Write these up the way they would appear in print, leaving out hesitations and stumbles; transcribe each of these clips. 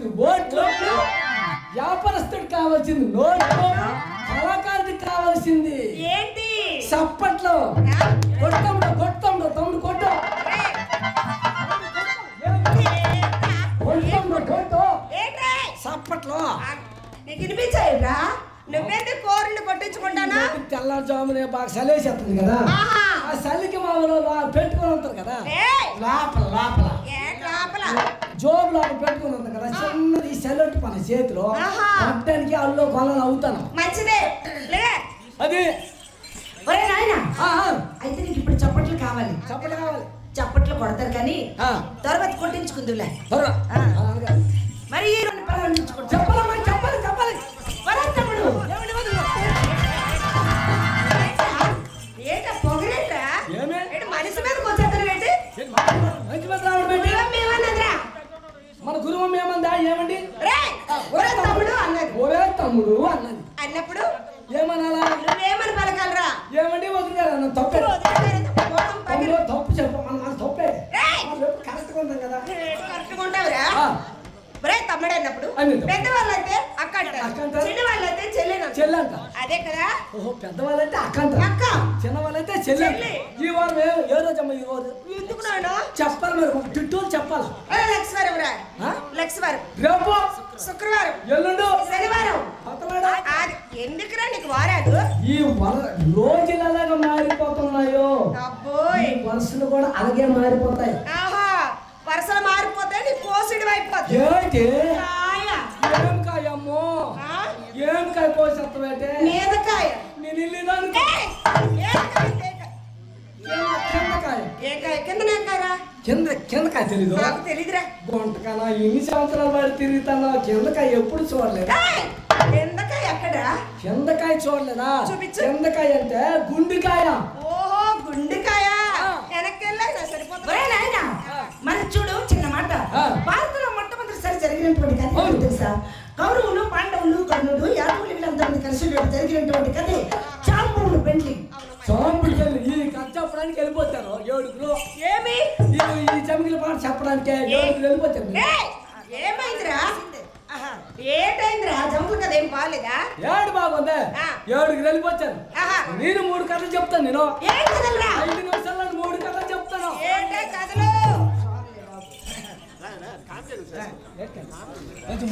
కావాల్సింది ఓట్లు, వ్యాపారస్తుడికి కావాల్సింది నోట్లు, కళాకారుడికి కావాల్సింది ఏంటి? చప్పట్లు. కొట్టండు కొట్టండు తమ్ముడు కొట్టు, కొట్టండు కొట్టు చప్పట్లు. నీకు వినిపించాయిరా? నువ్వేంటి కోరిని కొట్టించుకుంటానా? తెల్లజామునే బాగా చలేసేస్తుంది కదా, ఆ చలికి మా పెట్టుకుని ఉంటారు కదా లోపల లోపల జోబు లోపల పెట్టుకుని ఉంటారు కదా, చిన్నది సెలెట్ పని చేతిలో పట్టడానికి అల్లో కొలను అవుతాను. మంచిదే అది అయితే నీకు ఇప్పుడు చప్పట్లు కావాలి. చప్పట్లు కావాలి. చప్పట్లు కొడతారు కానీ తర్వాత కొట్టించుకుందులే. మరి ఈ రెండు ప్రారంభించుకుంటా. చెప్పాలమ్మా, చెప్పాలి చెప్పాలి. తమ్ముడు ఏంట పొగరేట? ఏంటి మనిషి మీదకి వచ్చేద్దరు ఏంటి? మేమన్నదిరా? మన గురువు ఏమందా? ఏమండి తమ్ముడు అన్నది. ఒరే తమ్ముడు అన్నది. అన్నప్పుడు ఏమనాలా? నువ్వేమని పలకాలరా? ఏమండి వదిలేదా? తప్పే తప్పు చెప్ప, మన తప్పే కరెక్ట్గా ఉంటాం కదా. కరెక్ట్గా ఉంటావురా? ఒరే తమ్ముడు అన్నప్పుడు పెద్దవాళ్ళైతే అక్క అంటారు, చిన్న వాళ్ళైతే చెల్లి అంట. అదే కదా. ఓహో, పెద్దవాళ్ళైతే అక్క అంటారు, అక్క. చిన్న వాళ్ళైతే చెల్లి. ఈ వారం ఏ రోజమ్మా? ఈ వారం ఎందుకు నాడు చెప్పాలి, మీరు తిట్టూరు చెప్పాలి. లక్ష్మీవారం రా, లక్ష్మీవారం, రేపు శుక్రవారం, ఎల్లుండు శనివారం. ఎందుకురా నీకు వారాలు? ఈ రోజులు అలాగా మారిపోతున్నాయో, అబ్బోయ్ వరుసలు కూడా అలాగే మారిపోతాయి. ఆహా, వరుసలు మారిపోతే నీ కోసిడి అయిపోతుంది. ఏంటి? ఏం కాయమ్మో, ఏం కాయ కోసేస్తావేంటే? మీదకాయ. నేను ఇల్లుదానికి కిందకాయ తెలీదు. తెలీదురా. గుంటకాయ ఎన్ని సంవత్సరాలు వాడి తిరుగుతాను, కిందకాయ ఎప్పుడు చూడలేదు. కిందకాయ ఎక్కడా? కిందకాయ చూడలేదా? చూపించు. కిందకాయ అంటే గుండెకాయ. ఓహో, గుండెకాయ. వెనక్కెళ్ళా సరిపోతుంది. మరి చూడు, చిన్న మాట. భారతంలో మొట్టమొదటిసారి జరిగినటువంటి కథ తెలుసా? కౌరవులు, పాండవులు, కర్ణుడు, యాదవులు వీళ్ళందరూ కలిసి జరిగినటువంటి కథ చాంబుడు పెండ్లి. చాంబుడు పెళ్లి. ఈ కథ చెప్పడానికి వెళ్ళిపోతారు ఏడుగురు. ఏమి ఈ చమికిల పాట చెప్పడానికి ఏడుగురు వెళ్ళిపోతారు. ఏమైందిరా? ఏటైందిరా? జంపులు కదా ఏం బాగాలేదా? ఏడు బాగుంది. ఏడుగురు వెళ్ళిపోతారు. నేను 3 కథలు చెప్తాను. నేను 5 నిమిషాల్లో 3 కథలు చెప్తాను.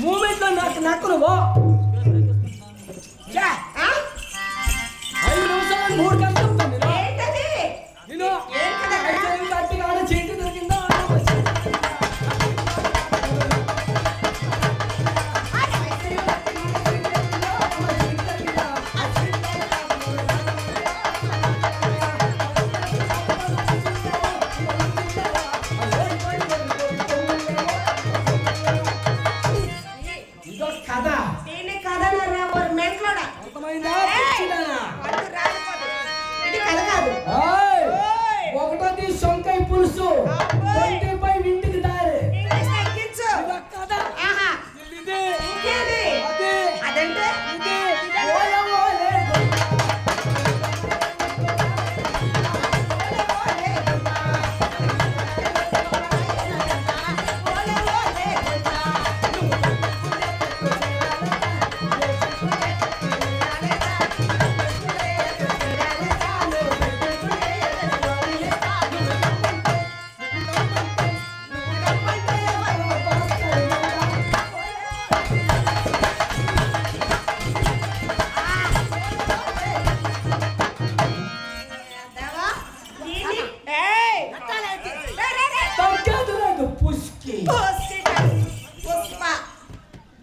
మూమెంట్ లో నాకు నువ్వు 5 నిమిషాల్లో 3 కథలు చెప్తాను. నేను గట్టిగా చీటి దొరికిందో ఒకటోది సొంకాయ పులుసు, 25 ఇంటికి దారి. అదంటే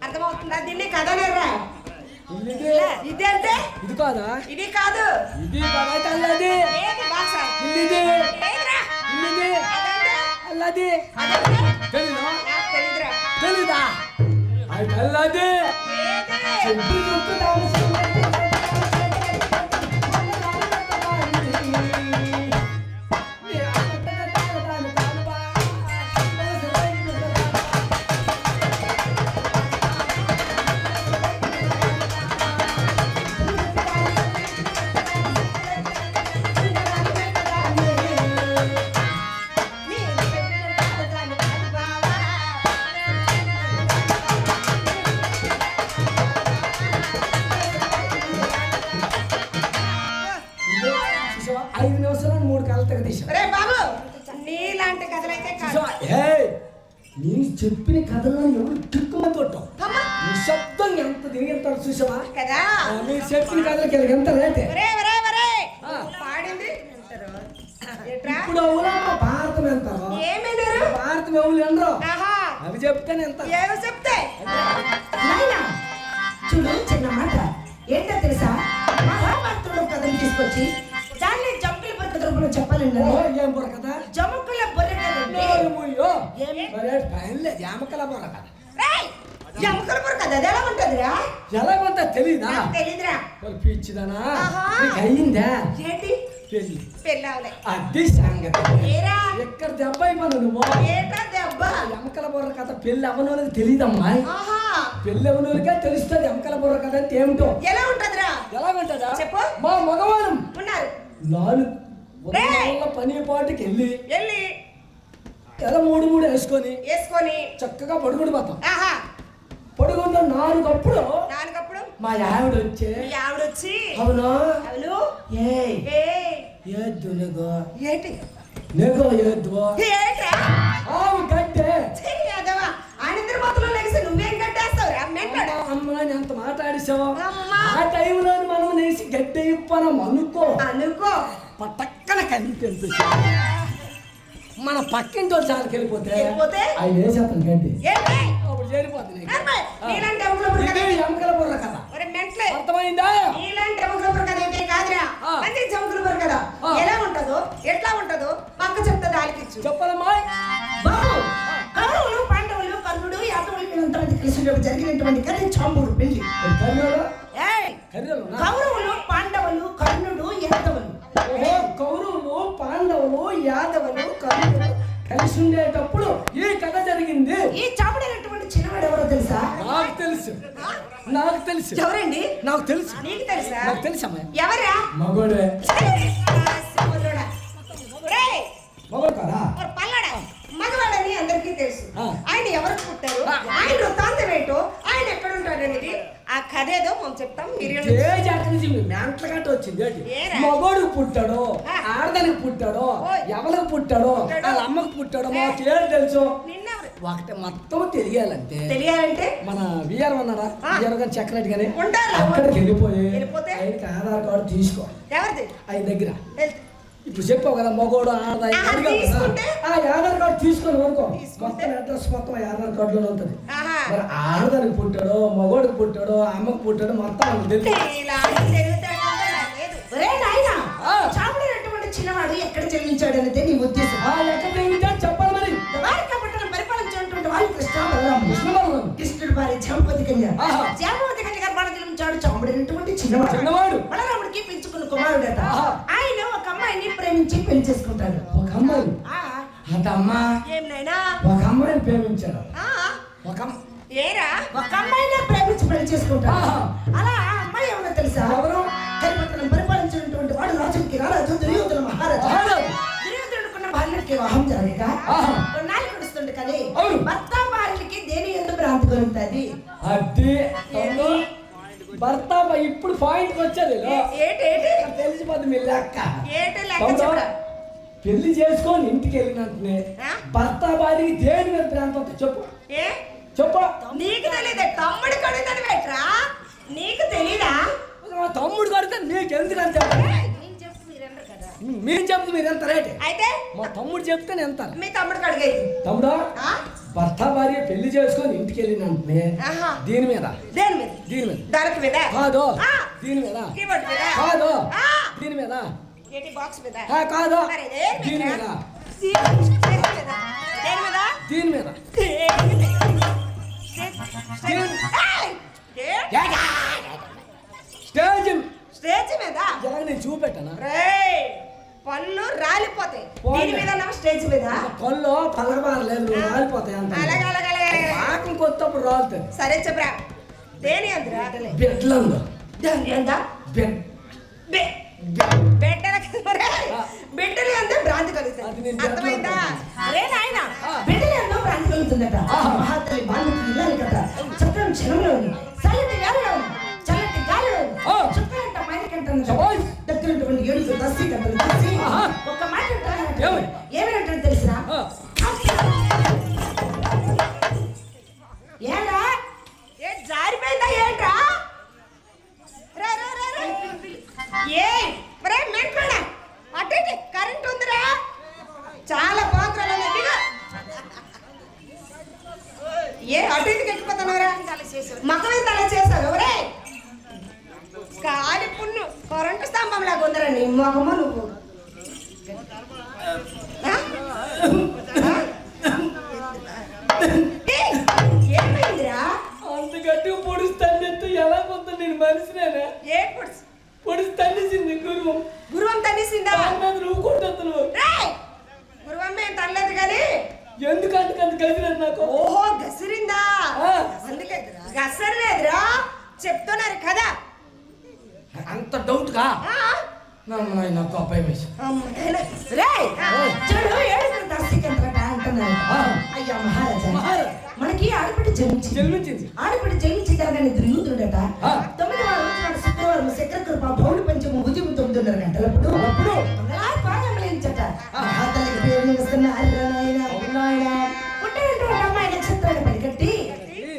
అర్థమవుతుందా? దీన్ని కథలేరా? ఇది అంటే ఇది కాదా? ఇది కాదు. ఇది అల్లది. అల్లది తెలీదా? అల్లది చూసావా? ఏయ్, నేను చెప్పిన కథలో ఎవరు టిక్కుమని కొట్టాం నిశ్శబ్దం ఎంత తిరిగిస్తాడు చూసావా కదా మీరు చెప్పిన కథలకి ఎంత రేటే పాడింది ఇప్పుడు అవునా భారతం ఎంత భారతం ఎవరు ఎండరు అవి చెప్తాను ఎంత చెప్తే చూడు చిన్న మాట ఏంటో తెలుసా మహాభారతంలో కథను తీసుకొచ్చి దాన్ని జంకుల బొర్ర రూపంలో చెప్పాలండి ఏం బొర్ర కదా జముకుల బొర్ర కదండి జామకల బొర్ర కదా జముకుల బొర్ర కదా అది ఎలా ఉంటుందిరా ఎలా ఉంటుందో తెలీదా తెలీదురా పిచ్చిదానా అయ్యిందా ఏంటి పెళ్ళి పెళ్ళావులే అది సంగతి ఎక్కడ దెబ్బ అయిపోను నువ్వు దెబ్బ ఎమకల బొర్ర కథ పెళ్ళి అవ్వనోళ్ళకి తెలియదమ్మా పెళ్ళి అవ్వనోళ్ళకే తెలుస్తుంది ఎమకల బొర్ర కథ అంటే ఏమిటో ఎలా ఉంటుందిరా ఎలా ఉంటుందా చెప్పు మా మగవాళ్ళం ఉన్నారు నాలుగు పని పాటికి వెళ్ళి ఎలా మూడు మూడు వేసుకొని చక్కగా పడుకుని పోతాం పడుకున్న నాలుగప్పుడు మా ఆవిడ వచ్చి అవును ఏద్దు ఏంటి నెగో ఏద్దు ఆవు గడ్డే నువ్వేం కట్టేస్తావు అమ్మని ఎంత మాట్లాడేసావు ఆ టైంలో మనం నేసి గడ్డ ఇప్పనం అనుకో పట్టక్కన కనిపించు మన పక్కింటి చాలకి వెళ్ళిపోతే ఆయన వేసేస్తాను గడ్డి అప్పుడు చేరిపోతుంది ఎముకల బుర్ర కదా అర్థమైందా ఎలా ఉంటదో ఎట్లా ఉంటదో పక్క చెప్తా ఆలకించు చెప్పాలమ్మా కౌరవులు పాండవులు కర్ణుడు యాదవులు కలిసి జరిగినటువంటి కథ చాంబుడు పెళ్లి కౌరవులు పాండవులు కర్ణుడు యాదవులు కౌరవులు పాండవులు యాదవులు కర్ణుడు కలిసి ఉండేటప్పుడు ఈ కథ జరిగింది ఈ చాపుడైనటువంటి చిన్నవాడు ఎవరో తెలుసా నాకు తెలుసు ఎవరండి నాకు తెలుసు నీకు తెలుసా నాకు తెలుసమ్మా ఎవరా మగోడే మగోడు కదా మగవాడని అందరికీ తెలుసు ఆయన ఎవరు పుట్టారు ఆయన వృత్తాంతం ఏంటో ఆయన ఎక్కడ ఉంటాడనేది ఆ కథ ఏదో మనం చెప్తాం మ్యాంట్ల గట్ట వచ్చింది మగోడికి పుట్టాడు ఆడదానికి పుట్టాడు ఎవరికి పుట్టాడు వాళ్ళ అమ్మకి పుట్టాడు మాకు ఏడు తెలుసు ఒకటి మొత్తం తెలియాలంటే మన విఆర్ ఉన్నారా విఆర్ గారు చక్రరెడ్డి గాని అక్కడికి వెళ్ళిపోయి ఆయనకి ఆధార్ కార్డు తీసుకో ఆయన దగ్గర ఇప్పుడు చెప్పావు కదా మగోడు ఆడదా ఆ ఆధార్ కార్డు తీసుకొని వరకు మొత్తం అడ్రస్ మొత్తం ఆధార్ కార్డులో ఉంటుంది మరి ఆడదానికి పుట్టాడు మగోడికి పుట్టాడు అమ్మకి పుట్టాడు మొత్తం చిన్నవాడు ఎక్కడ జన్మించాడు అనేది నీ ఉద్దేశం ఎక్కడ జన్మించాడు చెప్పాలి మరి పరిపాలించినటువంటి వాళ్ళు కృష్ణుడు భార్య జాంబవతి కన్య గర్భాన జన్మించాడు చాముడైనటువంటి చిన్నవాడు బలరాముడికి పెంచుకున్న కుమారుడట ఆయన ఒక అమ్మాయిని ప్రేమించి పెళ్లి చేసుకుంటాడు ఒక అమ్మాయి ఒక అమ్మాయిని ప్రేమించాడు ఒక అమ్మాయిని ప్రేమించి పెళ్లి చేసుకుంటాడు అలా ఆ అమ్మాయి ఎవరో తెలుసా పరిపాలించినటువంటి వాడు రాజుకి రారాజు దుర్యోధన మహారాజు దుర్యోధనుడుకున్న భార్యకి వివాహం జరగక నాలుగు నడుస్తుంది కానీ భర్త భార్యలకి దేని ఎందుకు భ్రాంతి కలుగుతుంది భర్త ఇప్పుడు పాయింట్ వచ్చేది తెలిసిపోద్ది మీ లెక్క పెళ్లి చేసుకొని ఇంటికి వెళ్ళినట్టునే భర్త భార్యకి దేని మీద ప్రాంతం చెప్పు నీకు తెలియదు తమ్ముడు కడుగుతాను బెట్రా నీకు తెలీదా తమ్ముడు కడితే నీకు ఎందుకని చెప్పండి మేము చెప్తే మీరు ఎంత రేట్ అయితే మా తమ్ముడు చెప్తే ఎంత మీ తమ్ముడు కడిగేది తమ్ముడు భర్త భార్య పెళ్లి చేసుకొని ఇంటికి వెళ్ళినంటే దీని మీద కాదు దీని మీద కాదు దీని మీద కాదు దీని మీద దీని మీద స్టేజ్ మీద నేను చూపెట్టాను పళ్ళు రాలిపోతాయి దీని మీద స్టేజ్ మీద పళ్ళు పలగబారలేదు రాలిపోతాయి పాకం కొత్తప్పుడు రాలుతాయి సరే చెప్పరా దేని అందరా బెడ్లంగా బిడ్డలు అంతా భ్రాంతి కలుగుతుంది అర్థమైందా అరే నాయన బిడ్డలు ఎంతో భ్రాంతి కలుగుతుందట మహాతల్లి బాధ్యత ఇల్లాలి కదా చక్కని క్షణంలో చల్లటి గాలిలో చల్లటి గాలిలో చుక్కలంట మైకంట దగ్గరటువంటి ఏడుగు దస్తి గంటలు తీసి ఒక మాట ఏమేంటో తెలిసినా ఏ అటు ఇటుకి ఎక్కిపోతున్నావురా మకమే తల చేసావు ఎవరే కాలి పున్ను కరెంటు స్తంభం లాగా ఉందరా నీ మొగము నువ్వు ఆ? ఆ? ఏయ్, ఏమైందిరా అంత గట్టిగా పొడుస్తాను ఎలా కొంత నేను మనిషినేనా ఏ పొడుసు పొడిచి తన్నేసింది గురువు గురువం తన్నేసిందా నువ్వు కొట్టేస్తున్నావు గురువం ఏం తనలేదు కానీ ఎందుకంటే అంత గదిలేదు నాకు ఓహో గసిరిందా ఆ. అందుకే గసరలేదురా చెప్తున్నారు కదా అంత డౌట్ గా ఆ? నాకు అబ్బాయి వేసి రేయ్, చూడు ఏడుగురు దాసికంతట అంటున్నారు. ఆ. అయ్యా మహారాజా మహారాజా. మనకి ఆడపిడ్డ జన్మించింది ఆడపిడ్డ జన్మించి తరగని ఇద్దరు యూతుడట ఆ. 9వ రోజు నాడు శుక్రవారం చక్రకృప పౌలు పంచము ఉదయం 9:30 గంటలప్పుడు అప్పుడు పాదములించట మహాతల్లికి పేరు వస్తున్నారు నాయన పుట్టినటువంటి అమ్మాయి నక్షత్రాన్ని పడికట్టి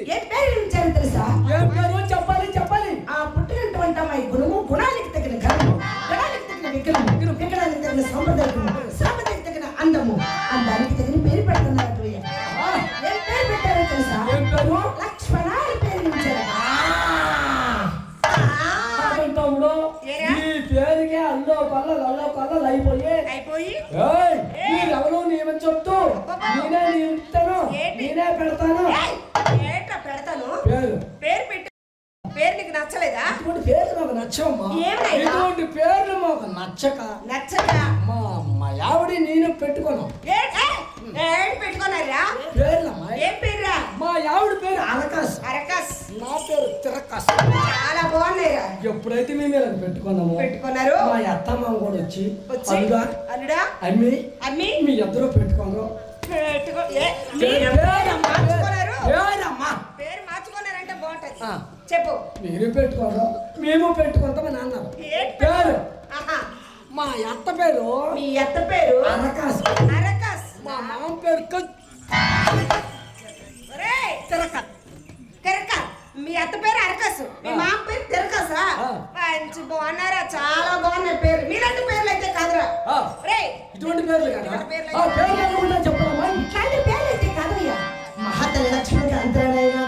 ఏ పేరు ఇచ్చారు తెలుసా ఏం పేరు చెప్పాలి చెప్పాలి ఆ పుట్టినటువంటి అమ్మాయి గుణము గుణానికి తగిన గర్వము గణానికి తగిన విగ్రహము విగ్రహానికి తగిన సాంప్రదాయకు తగిన అందము అందానికి తగిన పేరు పెడుతున్నారు ఏం పేరు పెట్టారో తెలుసా ఏం పేరు? లక్ష్మణ అని పేరు ఇచ్చారు తమ్ముడు ఈ పేరుకే అల్లో కొల్లలు అయిపోయి ఏయ్, మీరెవరో నేమని చెప్తూ నేనే నిలుపుతాను నేనే పెడతాను ఏట్లా పెడతాను పేరు పేరు పెట్టి పేరు నీకు నచ్చలేదా ఇటువంటి పేర్లు మాకు నచ్చమ్మా ఏమైనా? ఇటువంటి పేర్లు మాకు నచ్చక మా ఆవిడ నేను పెట్టుకున్నాం ఏడు పెట్టుకున్నారా పేర్లమ్మా ఏం పేరురా మా ఆవిడ పేరు అరకాస్ అరకాస్ నా పేరు తిరకాస్ చాలా బాగున్నాయిరా ఎప్పుడైతే మేము ఇలా పెట్టుకున్నాము పెట్టుకున్నారు మా అత్తమ్మ కూడా వచ్చి అల్లుడా అమ్మి అమ్మి మీ ఇద్దరు పెట్టుకున్నారు పెట్టుకో పేరు మార్చుకున్నారు పేరమ్మా పేరు మార్చుకున్నారంటే బాగుంటది ఆ. చెప్పు మీరు పెట్టుకోరు మేము పెట్టుకుంటామని అన్నారు ఏంటి పేరు ఆహా. మా అత్త పేరు మీ అత్త పేరు అరకాస్ అరకాస్ మా మామ పేరు ఒరేయ్, తిరక తిరక మీ అత్త పేరు అరకాసు మీ మామ పేరు తిరకాసా ఆ. మంచి బాగున్నారా చాలా బాగున్నాయి పేరు మీలాంటి పేర్లు అయితే కాదురా ఆ. ఒరేయ్, ఇటువంటి పేర్లు కదా ఇటువంటి పేర్లు ఆ పేర్లు అనుకుంటా చెప్పమ్మా ఇట్లాంటి పేర్లు అయితే కాదయ్యా మహాతల్లి లక్ష్మికి అంతరాలైనా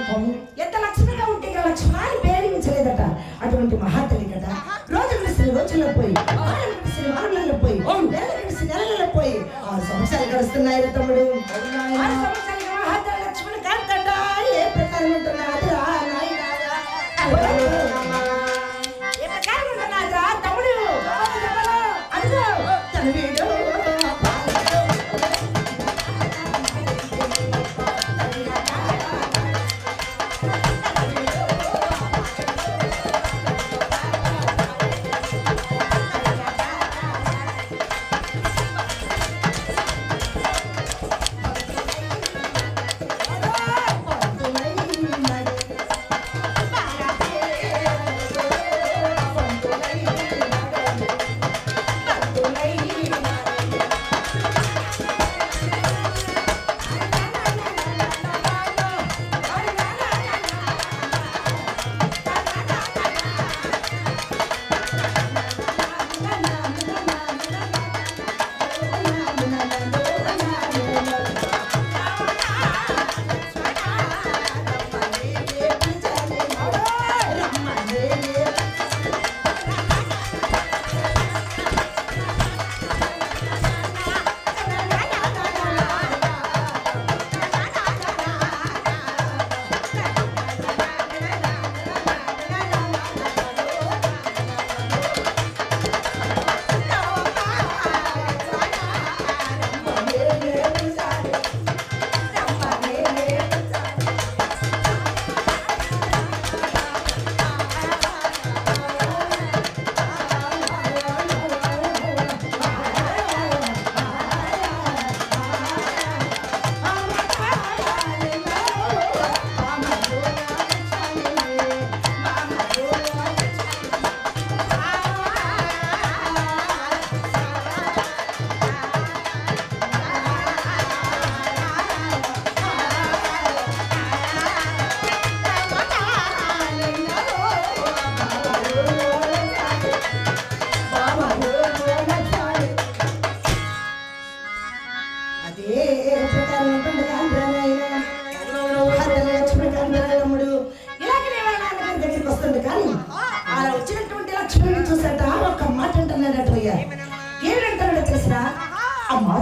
ఎంత లక్ష్మిగా ఉంటే ఇక లక్ష్మాన్ని పేరించలేదట అటువంటి మహాతల్లి కదా రోజు కలిసి రోజుల్లో పోయి వారం కలిసి వారంలో పోయి నెల కలిసి నెలలలో పోయి 6 సంవత్సరాలు గడుస్తున్నాయి తమ్ముడు 6 సంవత్సరాలు మహాతల్లి లక్ష్మిని కాంతట ఏ ప్రకారం ఉంటున్నారా నాయనా ఏ ప్రకారం ఉంటున్నారా తమ్ముడు అదిగో తన వీడు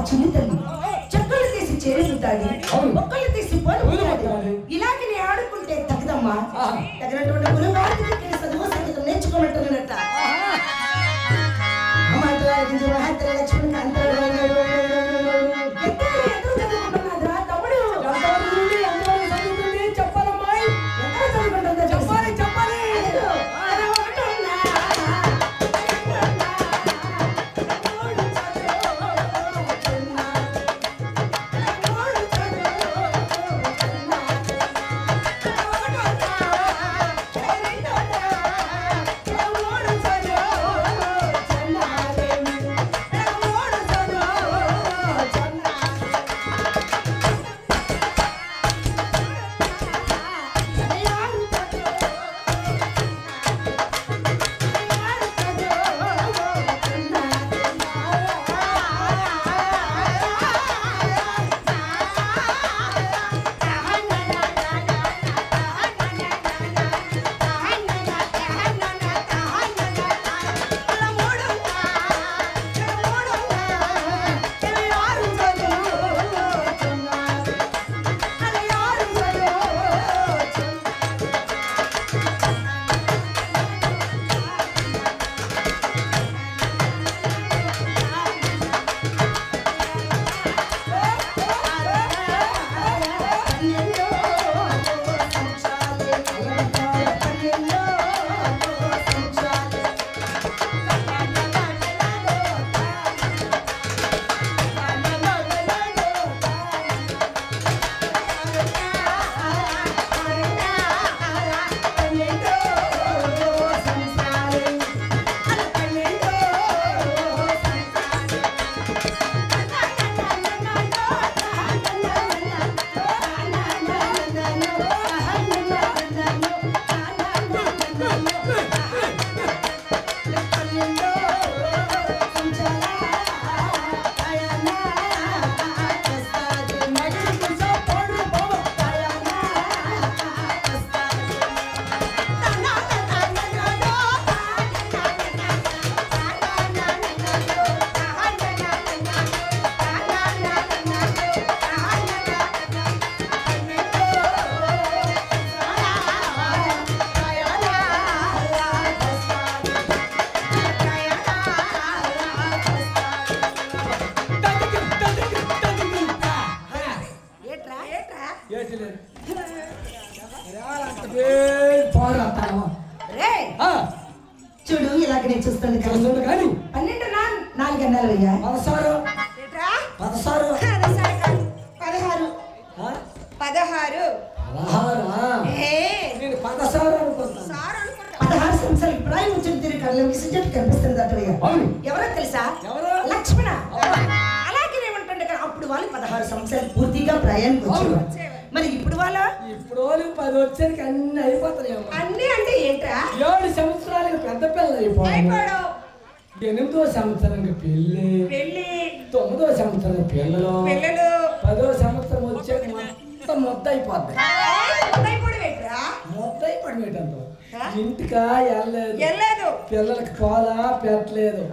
చిన్ని తల్లి చెక్కలు తీసి చేరుతాడి మొక్కలు తీసి పోలు ఇలాగే నీ ఆడుకుంటే తగ్గదమ్మా. తగినటువంటి గురువారికి చదువు సంగీతం నేర్చుకోమంటున్నట్ట. లక్ష్మణ్ చూడు ఇలాగ నేను చూస్తాను కానీ 12 4 గంటలు అయ్యా 16 సంవత్సరాలు ప్రాయం వచ్చిన తిరిగి కళ్ళకి సిజెట్ కనిపిస్తుంది అటుగా. ఎవరో తెలుసా? లక్ష్మణ. అలాగే ఏమంటుండే అప్పుడు వాళ్ళు 16 సంవత్సరాలు పూర్తిగా ప్రాయానికి వచ్చేవారు. మరి ఇప్పుడు వాళ్ళు 10 వచ్చేసరికి అన్ని అయిపోతాయి. అన్ని అంటే ఏంట్రా? 7 సంవత్సరాలకి పెద్ద పిల్లలు అయిపోయాడు. 8వ సంవత్సరానికి పెళ్లి 9వ సంవత్సరం పిల్లలు 10వ సంవత్సరం వచ్చాక మొత్తం మొత్తం అయిపోద్ది. మొత్తం అయిపోవడం ఇంటికా వెళ్ళలేదు, పిల్లలకి పాలా పెట్టలేదు,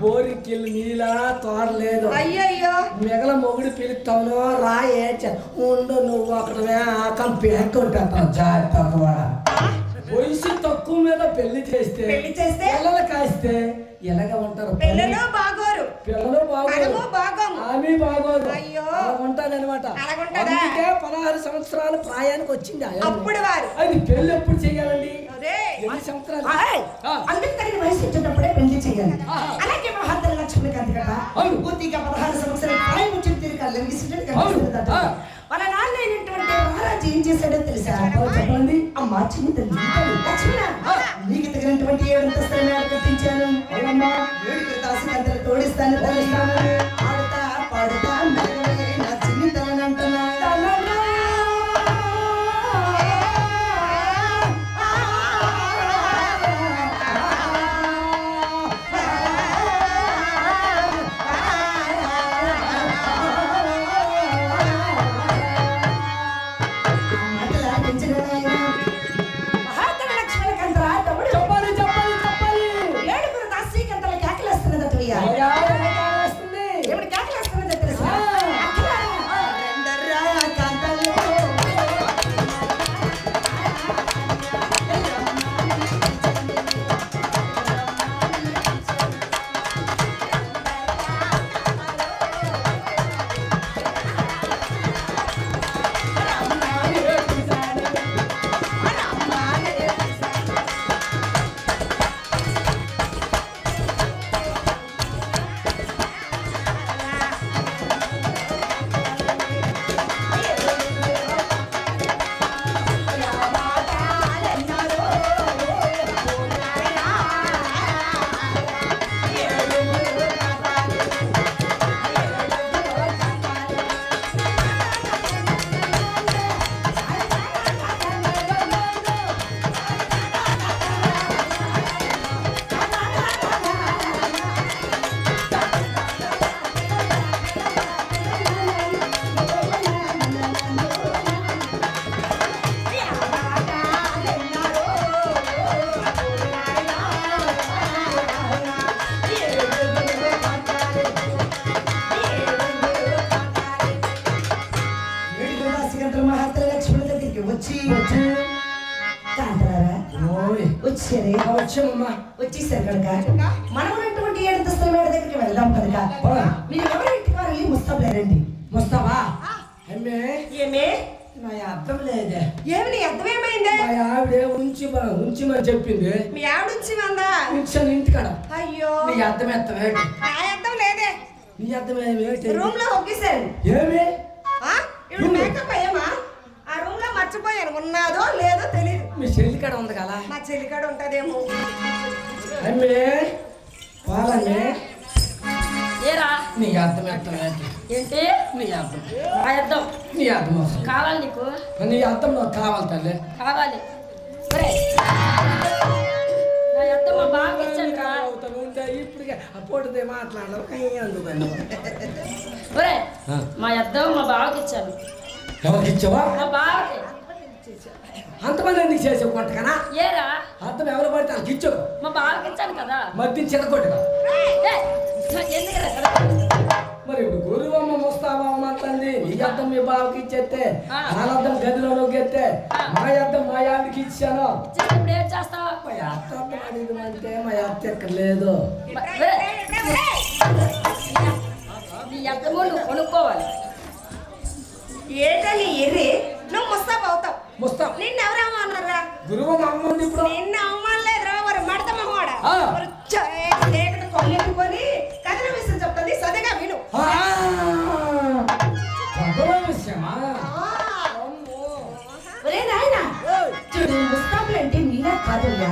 బోరికెళ్ళి నీలా తోడలేదు. అయ్యయ్యో మిగల మొగుడు పిలుస్తాను రా ఉండు నువ్వు అక్కడ ఆకం బ్యాంక్ ఉంటాను జాగ్రత్త. వయసు తక్కువ మీద పెళ్లి చేస్తే పిల్లలు కాస్తే ఎలాగ ఉంటారు? పిల్లలు బాగోరు ఆమె బాగోదు ఉంటాదనమాట. అందుకే 16 సంవత్సరాలు ప్రాయానికి వచ్చింది అప్పుడు వారు. అది పెళ్లి ఎప్పుడు చేయాలండి? 8 సంవత్సరాలు. అందుకు తగిన వయసు వచ్చినప్పుడే పెళ్లి చేయాలి. అలాగే మహాత్మ లక్ష్మణకాంత్ కదా పూర్తిగా 16 సంవత్సరాలు ప్రాయం వచ్చిన తిరిగి వాళ్ళ నాన్న అయినటువంటి మహారాజు ఏం చేశాడో తెలుసా? చెప్పండి. అమ్మా చిన్న తల్లి లక్ష్మణ, నీకు తగినటువంటి 7 అంతస్తులు కట్టించాను. 7 దాసికంతలు తోడిస్తాను, ఆడుతా పాడుతా నా చిన్ని తలని అంటున్నా. వచ్చి వచ్చి కాంతలారా ఓయ్ వచ్చారే వచ్చామమ్మా. వచ్చేసారు కనుక మనం ఉన్నటువంటి ఏడుస్తల మేడ దగ్గరికి వెళ్దాం కనుక మీరు ఎవరింటికి వెళ్ళి ముస్తాబులేరండి. ముస్తావా అమ్మే ఏమే నా అర్థం లేదే. ఏమి నీ అర్థం ఏమైందే? మా ఆవిడే ఉంచిమని చెప్పింది. మీ ఆవిడ ఉంచిమందా? ఉంచాను ఇంటికాడ. అయ్యో నీ అర్థం ఎత్తవేటి? నా అర్థం లేదే. నీ అర్థం ఏమి? రూమ్ లో ఒకేసారి ఏమి ఇప్పుడు మేకప్ అయ్యామా? ఆ రూమ్ లో మర్చిపోయాను, ఉన్నాదో లేదో తెలియదు. మీ చెల్లి కాడ ఉంది కదా. మా చెల్లి కాడ ఉంటదేమో. అమ్మే వాళ్ళని ఏరా నీ అర్థం ఎత్తవేటి? ఏంటి నీ అర్థం నా అర్థం నీ అర్థం కావాలి నీకు నీ అర్థం నాకు కావాలి తల్లి. కావాలి ఒరేయ్, నా అర్థం మా బాగా ఇచ్చాను రా. ఇప్పటికే అప్పుడుదే మాట్లాడరు. ఒరే మా అర్థం మా బావకి ఇచ్చాను. ఎవరికి ఇచ్చావా? మా బావకి. అంతమంది ఎందుకు చేసావు కొంటకనా? ఏరా అర్థం ఎవరు పడితే అంత ఇచ్చు. మా బావకి ఇచ్చాను కదా. మధ్య చిన్నకొట్టుగా ఏయ్, ఎందుకురా కదా? మరి ఇప్పుడు గురువమ్మ ముస్తావమ్మ తండ్రి నీ అర్థం మీ బావకి ఇచ్చేస్తే వాళ్ళర్థం గదిలో నొక్కేస్తే మా అర్థం మా ఆవిడకి ఇచ్చాను. ఇప్పుడు ఏం చేస్తావా? మా అత్త అర్థం అడిగి అంటే మా అత్త ఎక్కడ లేదు. నీ అర్థము నువ్వు కొనుక్కోవాలి. ఏటని ఎర్రి నువ్వు ముస్తాబ్ అవుతావు. ముస్తాం నిన్ను ఎవరేమో అన్నారా? గురువమ్మ అమ్మ ఉంది ఇప్పుడు. నిన్ను అవమానలేదురా మరి మడత మగవాడ. ఆ. కొల్లెట్టుకొని కథల విషయం చెప్తుంది, సదగా విను. విషయమా? ఒరే నాయనా, చూడు ముస్తాబులు అంటే నీలా కాదురా.